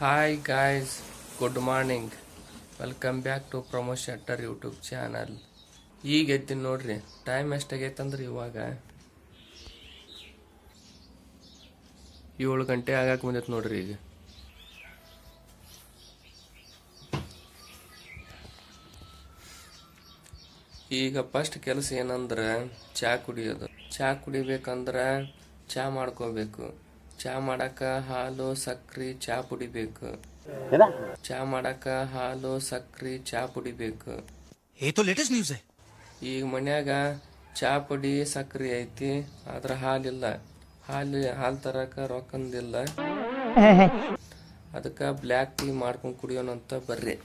Hi guys, good morning. Welcome back to Pramod Shettar YouTube channel. ಈಗ ಎತ್ತೀನಿ ನೋಡ್ರಿ. ಟೈಮ್ ಎಷ್ಟಾಗೈತಂದ್ರೆ ಇವಾಗ 7 ಗಂಟೆ ಆಗಕ್ಕೆ ಬಂದೈತೆ ನೋಡ್ರಿ. ಈಗ ಫಸ್ಟ್ ಕೆಲಸ ಏನಂದ್ರೆ ಚಹಾ ಕುಡಿಯೋದು. ಚಹಾ ಕುಡಿಬೇಕಂದ್ರೆ ಚಹಾ ಮಾಡ್ಕೋಬೇಕು. ಚಹಾ ಮಾಡಾಕ ಹಾಲು ಸಕ್ರೆ ಚಹಾ ಪುಡಿಬೇಕು. ಚಹಾ ಮಾಡಾಕ ಹಾಲು ಸಕ್ರೆ ಚಹಾ ಪುಡಿಬೇಕು. ಈಗ ಮನ್ಯಾಗ ಚಹಾ ಪುಡಿ ಸಕ್ರೆ ಐತಿ, ಆದ್ರೆ ಹಾಲಿಲ್ಲ. ಹಾಲು ತರಕ ರೊಕ್ಕಂದಿಲ್ಲ. ಅದಕ್ಕೆ ಬ್ಲ್ಯಾಕ್ ಟೀ ಮಾಡ್ಕೊಂಡು ಕುಡಿಯೋಣ ಅಂತ ಬರ್ರಿ.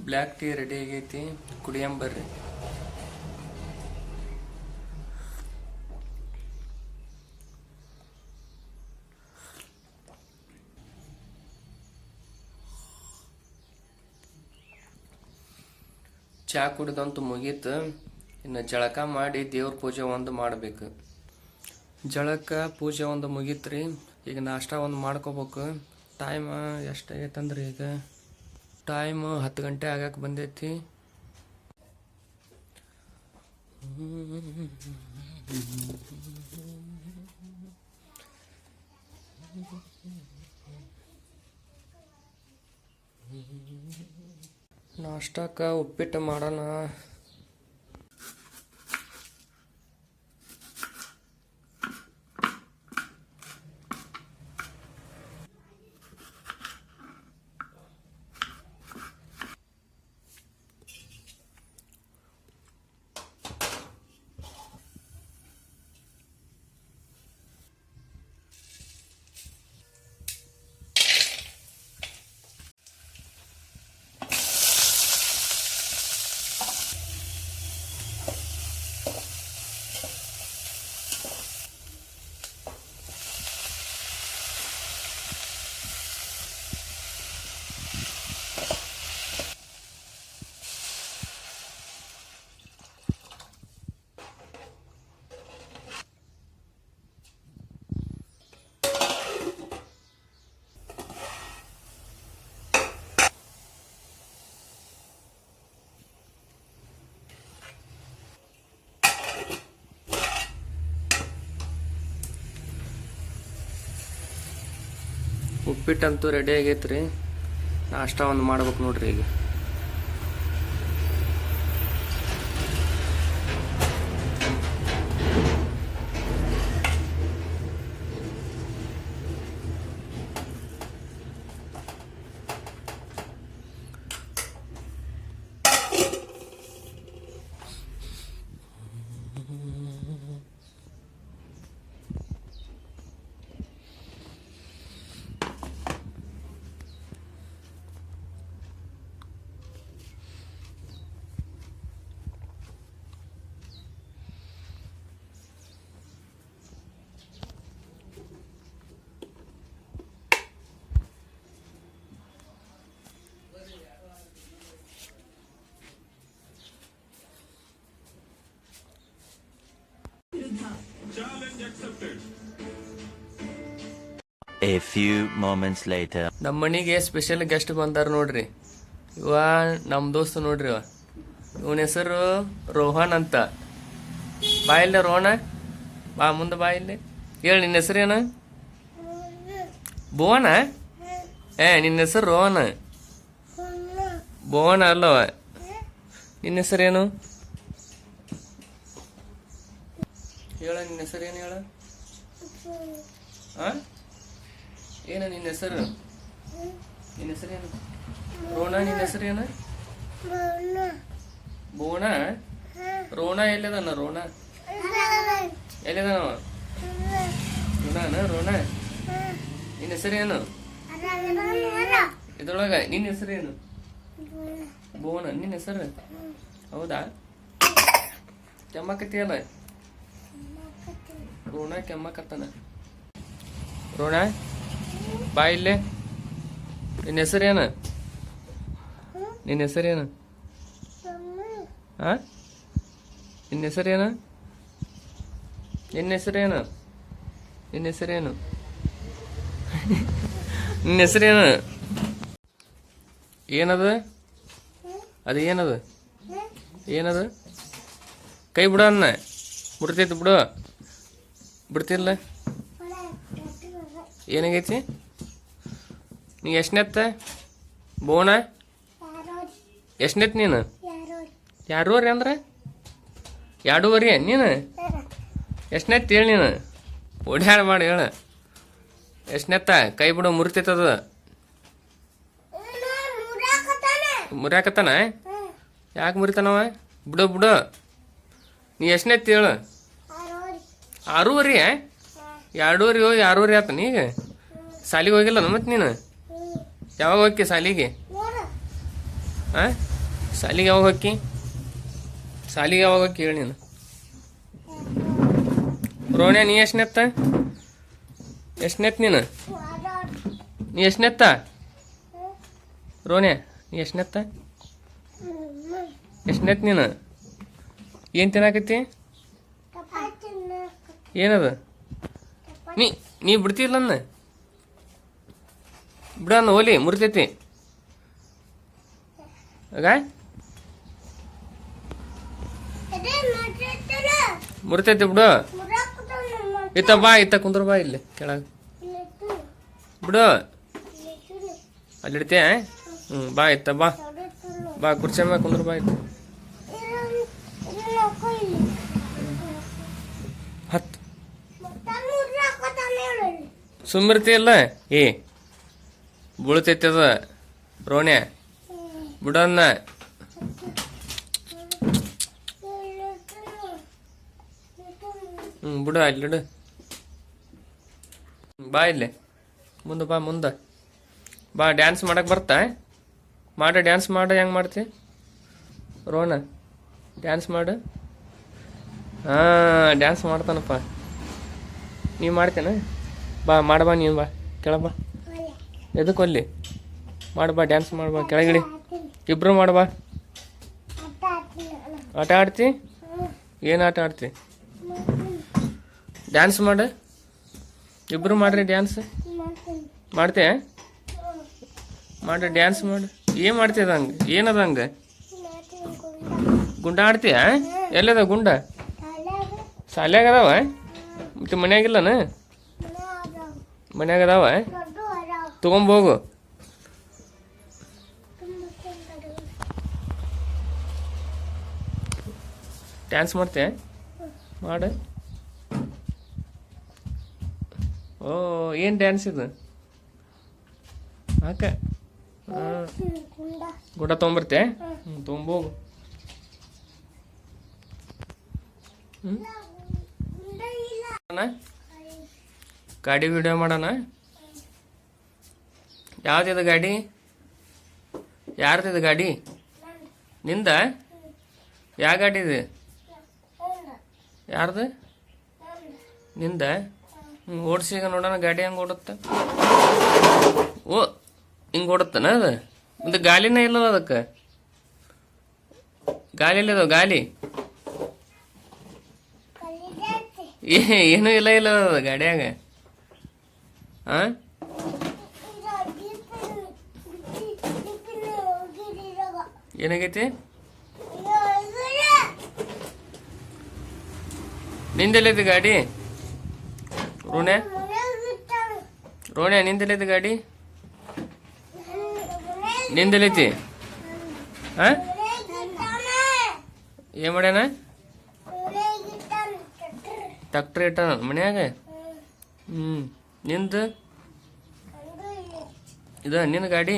ಬ್ಲ್ಯಾಕ್ ಟೀ ರೆಡಿ ಆಗೈತಿ, ಕುಡಿಯಂಬರ್ರಿ. ಚಹಾ ಕುಡಿದಂತೂ ಮುಗೀತು. ಇನ್ನು ಜಳಕ ಮಾಡಿ ದೇವ್ರ ಪೂಜೆ ಒಂದು ಮಾಡಬೇಕು. ಜಳಕ ಪೂಜೆ ಒಂದು ಮುಗೀತ್ರಿ. ಈಗ ನಾಷ್ಟ ಒಂದು ಮಾಡ್ಕೋಬೇಕು. ಟೈಮ್ ಎಷ್ಟಾಗೈತಂದ್ರೆ ಈಗ ಟೈಮ್ 10 ಗಂಟೆ ಆಗಕ್ಕೆ ಬಂದೈತಿ. ನಾಷ್ಟಕ್ಕೆ ಉಪ್ಪಿಟ್ಟು ಮಾಡೋಣ. ಉಪ್ಪಿಟ್ಟಂತೂ ರೆಡಿ ಆಗೈತ್ರಿ. ನಾಷ್ಟ ಒಂದು ಮಾಡ್ಬೇಕು ನೋಡ್ರಿ ಈಗ. A few moments later. ನಮ್ಮ ಮನೆಗೆ ಸ್ಪೆಷಲ್ ಗೆಸ್ಟ್ ಬಂದಾರ ನೋಡ್ರಿ. ಇವ ನಮ್ಮ ದೋಸ್ತ ನೋಡ್ರಿ. ಇವನ ಹೆಸರು ರೋಹನ್ ಅಂತ. ಬಾ ಇಲ್ಲ ರೋಹಣ, ಬಾ ಮುಂದೆ ಬಾ ಇಲ್ಲಿ. ಹೇಳಿ ನಿನ್ನ ಹೆಸರು ಏನು? ಭುವನ? ನಿನ್ನ ಹೆಸರು ರೋಹನ. ಭುವನ ಅಲ್ಲವ. ನಿನ್ನ ಹೆಸರೇನು ಹೇಳ? ನಿನ್ನ ಹೆಸರೇನು ಹೇಳ? ಏನ ನಿನ್ನ ಹೆಸರು? ನಿನ್ನ ಹೆಸರೇನು? ರೋಣ. ನಿನ್ನ ಹೆಸರೇನು? ಬೋಣ. ರೋಣ ಎಲ್ಲಿದಾನ? ರೋಣ ಎಲ್ಲಿದಾನವ? ರೋಣ ರೋಣ ನಿನ್ನ ಹೆಸರೇನು ಇದ್ರೊಳಗ ನಿನ್ನ ಹೆಸರೇನು ಬೋನ ನಿನ್ನ ಹೆಸರು ಹೌದಾ ಕೆಮ್ಮಕತ್ತಿಯಲ್ಲ ರೋಣ ಕೆಮ್ಮಕತ್ತನ ರೋಣ ಬಾ ಇಲ್ಲೇ ನಿನ್ನ ಹೆಸರೇನು ನಿನ್ನ ಹೆಸರೇನು ಆ ನಿನ್ನ ಹೆಸರೇನು ನಿನ್ನ ಹೆಸರೇನು ನಿನ್ನ ಹೆಸರೇನು ನಿನ್ನ ಹೆಸರೇನು ಏನದು ಅದು ಏನದು ಏನದು ಕೈ ಬಿಡ ಅನ್ನ ಬಿಡ್ತೈತಿ ಬಿಡು ಬಿಡ್ತಿಲ್ಲ ಏನಾಗೈತಿ ನೀ ಎಷ್ಟನೆತ್ತ ಬೋಣ ಎಷ್ಟನೆತ್ ನೀನು ಎರಡೂವರೆ ಅಂದ್ರೆ ಎರಡೂವರೆ ನೀನು ಎಷ್ಟನೆತ್ ಹೇಳಿ ನೀನು ಓಡ್ಯಾಡ ಮಾಡಿ ಹೇಳ ಎಷ್ಟನೆತ್ತ ಕೈ ಬಿಡು ಮುರಿತೈತದ ಮುರಿಯಾಕತ್ತಾನ ಯಾಕೆ ಮುರಿತಾನವ ಬಿಡು ಬಿಡು ನೀ ಎಷ್ಟನೆತ್ ಹೇಳು ಆರೂವರೆ ಎರಡೂವರೆ ಹೋಗಿ ಆರೂವರೆ ಆತ ನೀಗ ಸಾಲಿಗೆ ಹೋಗಿಲ್ಲ ಮತ್ತೆ ನೀನು ಯಾವಾಗ ಹೋಗಿ ಸಾಲಿಗೆ ಹಾಂ ಸಾಲಿಗೆ ಯಾವಾಗ ಹೋಗಿ ಸಾಲಿಗೆ ಯಾವಾಗ ಹೋಗಿ ಹೇಳಿ ನೀನು ರೋಣ್ಯ ನೀ ಎಷ್ಟನೆತ್ತ ಎಷ್ಟನೆತ್ ನೀನು ನೀ ಎಷ್ಟನೆತ್ತ ರೋಣ್ಯ ನೀ ಎಷ್ಟನೆತ್ತ ಎಷ್ಟನೆತ್ ನೀನು ಏನು ತಿನ್ನಾಕತ್ತಿ ಏನದು ನೀ ಬಿಡ್ತಿಲ್ಲ ಅನ್ನ ಬಿಡನ್ನ ಹೋಲಿ ಮುರಿತೈತಿ ಆಗ ಮುರಿತೈತಿ ಬಿಡು ಇತ್ತ ಬಾ ಇತ್ತ ಕುಂದ್ರ ಬಾ ಇಲ್ಲಿ ಕೆಳಗ ಬಿಡು ಅಲ್ಲಿ ಇಡ್ತೀಯ ಬಾ ಇತ್ತ ಬಾ ಬಾ ಕುರ್ಚಿ ಮ್ಯಾಗ ಕುಂದ್ರ ಬಾ ಇತ್ತ ಹತ್ತು ಸುಮ್ಮಿರ್ತಿ ಇಲ್ಲ ಏ ಬೀಳ್ತೈತಿ ಅದ ರೋಣ್ಯ ಬಿಡನ್ನ ಬಿಡು ಅಲ್ಲಿಡು ಬಾ ಇಲ್ಲಿ ಮುಂದೆ ಬಾ ಮುಂದೆ ಬಾ ಡ್ಯಾನ್ಸ್ ಮಾಡಕ್ಕೆ ಬರ್ತಾ ಡ್ಯಾನ್ಸ್ ಮಾಡು ಹೆಂಗೆ ಮಾಡ್ತಿ ರೋಣ ಡ್ಯಾನ್ಸ್ ಮಾಡು ಹಾಂ ಡ್ಯಾನ್ಸ್ ಮಾಡ್ತಾನಪ್ಪ ನೀ ಮಾಡ್ತೇನೆ ಬಾ ಮಾಡಬಾ ನೀನು ಬಾ ಕೆಳಗೆ ಬಾ ಎದಕ್ಕೆ ಅಲ್ಲಿ ಮಾಡ್ಬಾ ಡ್ಯಾನ್ಸ್ ಮಾಡ್ಬಾ ಕೆಳಗಿಡಿ ಇಬ್ರು ಮಾಡ್ಬಾ ಆಟ ಆಡ್ತಿ ಏನು ಆಟ ಆಡ್ತಿ ಡ್ಯಾನ್ಸ್ ಮಾಡು ಇಬ್ರು ಮಾಡ್ರಿ ಡ್ಯಾನ್ಸ್ ಮಾಡ್ತೇ ಡ್ಯಾನ್ಸ್ ಮಾಡು ಏನು ಮಾಡ್ತಿದ ಹಂಗೆ ಏನದ ಹಂಗೆ ಗುಂಡ ಆಡ್ತೀಯ ಎಲ್ಲದ ಗುಂಡ ಶಾಲ್ಯಾಗ ಅದಾವ ಮತ್ತೆ ಮನ್ಯಾಗಿಲ್ಲನ ಮನ್ಯಾಗ ಅದಾವ ತಗೊಂಬೋಗು ಡ್ಯಾನ್ಸ್ ಮಾಡ್ತೆ ಮಾಡು ಓ ಏನು ಡ್ಯಾನ್ಸ್ ಇದು ಹಾಕ ಗುಡ್ಡ ತೊಗೊಂಬರ್ತೆ ತೊಗೊಂಬೋಗು ಗಾಡಿ ವಿಡಿಯೋ ಮಾಡೋಣ ಯಾವ್ದಿದು ಗಾಡಿ ಯಾರ್ದಿದು ಗಾಡಿ ನಿಂದ ಯಾವ ಗಾಡಿ ಇದೆ ಯಾರ್ದು ನಿಂದ ಓಡಿಸಿಗ ನೋಡೋಣ ಗಾಡಿ ಹೆಂಗೆ ಓಡುತ್ತೆ ಓ ಹಿಂಗೆ ಓಡುತ್ತಾನ ಅದು ಒಂದು ಗಾಲಿನೇ ಇಲ್ಲದ ಅದಕ್ಕೆ ಗಾಲಿ ಇಲ್ಲದ ಗಾಲಿ ಏನೂ ಇಲ್ಲ ಅದು ಗಾಡಿಯಾಗ ಹಾಂ ಏನಾಗೈತಿ ನಿಂದೆಲ್ಲೈತಿ ಗಾಡಿ ರೋಣ್ಯ ನಿಂದೆಲ್ಲೈತಿ ಗಾಡಿ ನಿಂದೆಲ್ಲೈತಿ ಹಾಂ ಏನು ಮಾಡ್ಯಾನ ಟ್ಯಾಕ್ಟ್ರ್ ಇಟ್ಟಾನ ಮನ್ಯಾಗ ನಿಂದು ಇದು ನಿನ್ನ ಗಾಡಿ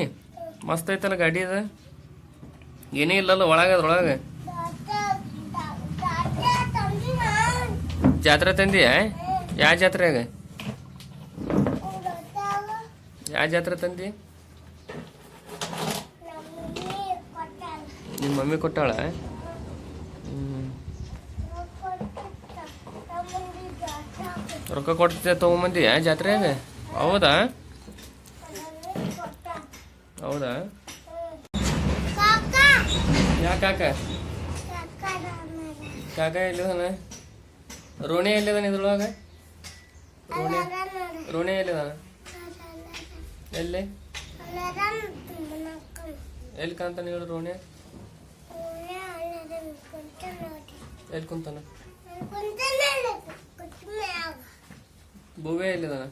ಮಸ್ತ್ ಐತಲ್ಲ ಗಾಡಿ ಇದು ಏನೇ ಇಲ್ಲಲ್ಲ ಅದ್ರೊಳಗೆ ಜಾತ್ರೆ ತಂದಿಯ ಯಾವ ಜಾತ್ರೆಯಾಗ ಯಾವ ಜಾತ್ರೆ ತಂದಿ? ನಿಮ್ಮ ಮಮ್ಮಿ ಕೊಟ್ಟಾಳ? ರೊಕ್ಕ ಕೊಡ್ತಿದ್ದೆ ತೊಗೊಂಬಂದಿ ಜಾತ್ರೆಯಾಗ? ಹೌದಾ? ಹೌದಾ? ಯಾಕೆ ಕಾಕ? ಕಾಕ ಎಲ್ಲಿದಾನ? ರೋಣಿ ಎಲ್ಲಿದಾನ ಇದ್ರೊಳಗೆ? ರೋಣಿ ಎಲ್ಲಿದಾನ? ಎಲ್ಲಿ ಎಲ್ಲಿ ಕಾಂತಾನ ಹೇಳು? ರೋಣಿ ಎಲ್ಲಿ ಕುಂತಾನ? ಬುವೆ ಎಲ್ಲಿದಾನ?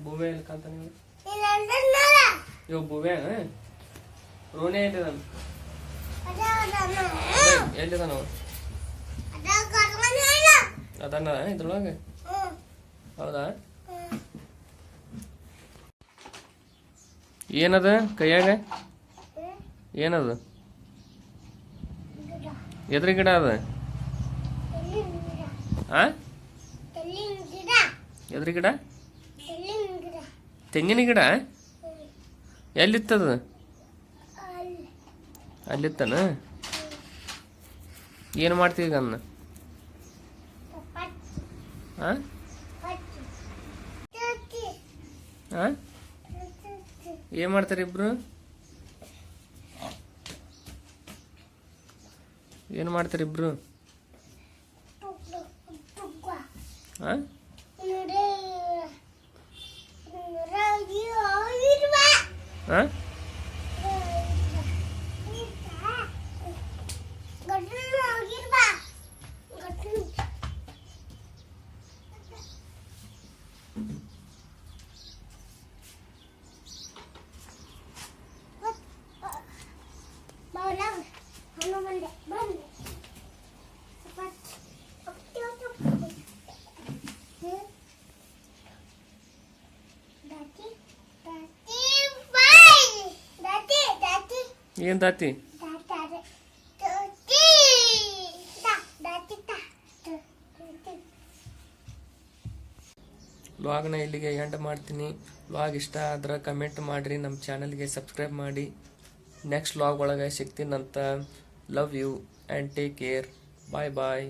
ಬುವೆ ಎಲ್ಲಿ ಕಾಂತಾನ ಹೇಳು? ಇವ್ ಬುವೆ ರೋಣಿ ಎಲ್ಲಿದಾನ? ಎಲ್ಲಿದಾನ? ಅದನ್ನ ಇದ್ರೊಳಗೆ? ಹೌದಾ? ಏನದ ಕೈಯಾಗ? ಏನದು? ಎದ್ರ ಗಿಡ ಅದ? ಆ ಎದ್ರ ಗಿಡ? ತೆಂಗಿನ ಗಿಡ? ಎಲ್ಲಿತ್ತದ? ಅಲ್ಲಿತ್ತನ? ಏನು ಮಾಡ್ತೀವಿ ಅನ್ನ? ಏನ್ ಮಾಡ್ತಾರೆ ಇಬ್ರು? ಏನು ಮಾಡ್ತಾರೆ ಇಬ್ರು? ಏನ್ ತಾತಿ? ವ್ಲಾಗ್ನ ಇಲ್ಲಿಗೆ ಎಂಡ್ ಮಾಡ್ತೀನಿ. ವ್ಲಾಗ್ ಇಷ್ಟ ಆದ್ರೆ ಕಮೆಂಟ್ ಮಾಡಿರಿ, ನಮ್ಮ ಚಾನಲ್ಗೆ ಸಬ್ಸ್ಕ್ರೈಬ್ ಮಾಡಿ. ನೆಕ್ಸ್ಟ್ ವ್ಲಾಗ್ ಒಳಗೆ ಸಿಗ್ತೀನಂತ. Love you and take care. Bye bye.